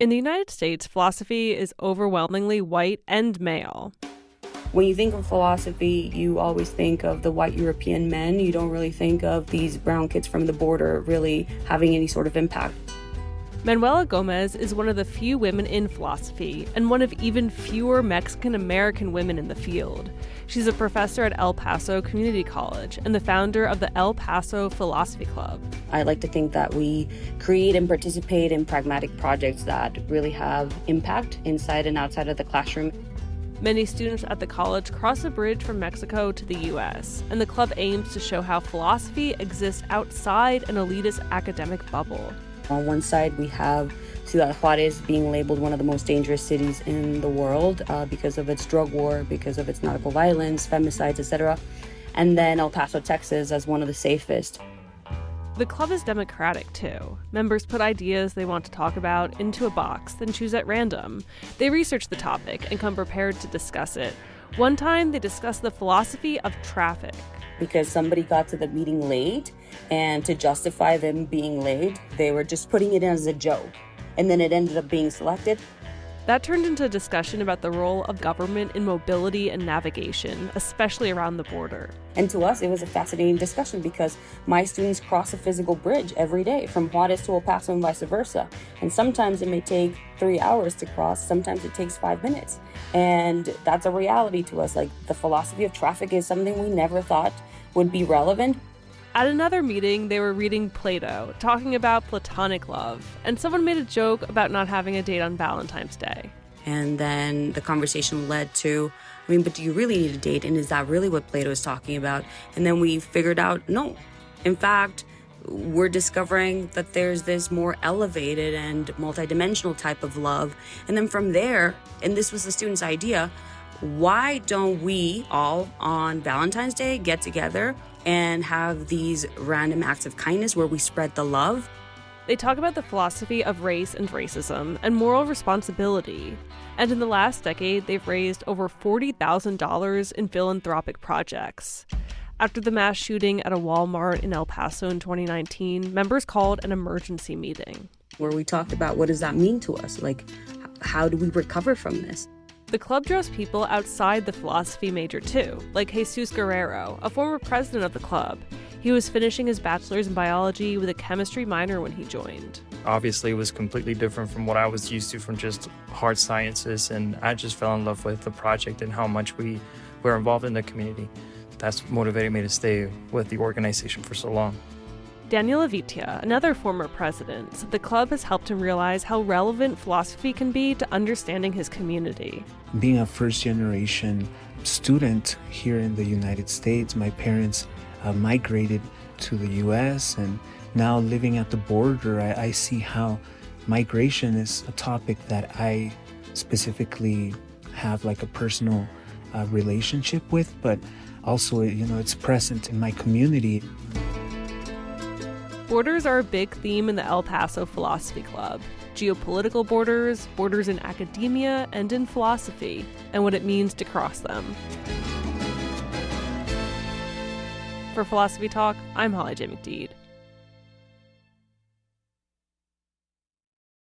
In the United States, philosophy is overwhelmingly white and male. When you think of philosophy, you always think of the white European men. You don't really think of these brown kids from the border really having any sort of impact. Manuela Gomez is one of the few women in philosophy and one of even fewer Mexican-American women in the field. She's a professor at El Paso Community College and the founder of the El Paso Philosophy Club. I like to think that we create and participate in pragmatic projects that really have impact inside and outside of the classroom. Many students at the college cross a bridge from Mexico to the U.S., and the club aims to show how philosophy exists outside an elitist academic bubble. On one side, we have Ciudad Juarez being labeled one of the most dangerous cities in the world because of its drug war, because of its narco violence, femicides, etc. And then El Paso, Texas as one of the safest. The club is democratic, too. Members put ideas they want to talk about into a box, then choose at random. They research the topic and come prepared to discuss it. One time, they discussed the philosophy of traffic. Because somebody got to the meeting late, and to justify them being late, they were just putting it in as a joke. And then it ended up being selected. That turned into a discussion about the role of government in mobility and navigation, especially around the border. And to us, it was a fascinating discussion because my students cross a physical bridge every day from Juarez to El Paso and vice versa. And sometimes it may take 3 hours to cross, sometimes it takes 5 minutes. And that's a reality to us. Like, the philosophy of traffic is something we never thought would be relevant. At another meeting, they were reading Plato, talking about platonic love, and someone made a joke about not having a date on Valentine's Day. And then the conversation led to, but do you really need a date? And is that really what Plato is talking about? And then we figured out, no. In fact, we're discovering that there's this more elevated and multidimensional type of love. And then from there, and this was the student's idea, why don't we all on Valentine's Day get together and have these random acts of kindness where we spread the love? They talk about the philosophy of race and racism and moral responsibility. And in the last decade, they've raised over $40,000 in philanthropic projects. After the mass shooting at a Walmart in El Paso in 2019, members called an emergency meeting. Where we talked about what does that mean to us? Like, how do we recover from this? The club draws people outside the philosophy major too, like Jesus Guerrero, a former president of the club. He was finishing his bachelor's in biology with a chemistry minor when he joined. Obviously, it was completely different from what I was used to from just hard sciences, and I just fell in love with the project and how much we were involved in the community. That's motivated me to stay with the organization for so long. Daniel Avitia, another former president, said the club has helped him realize how relevant philosophy can be to understanding his community. Being a first-generation student here in the United States, my parents migrated to the U.S., and now living at the border, I see how migration is a topic that I specifically have like a personal relationship with, but also, it's present in my community. Borders are a big theme in the El Paso Philosophy Club. Geopolitical borders, borders in academia and in philosophy, and what it means to cross them. For Philosophy Talk, I'm Holly J. McDede.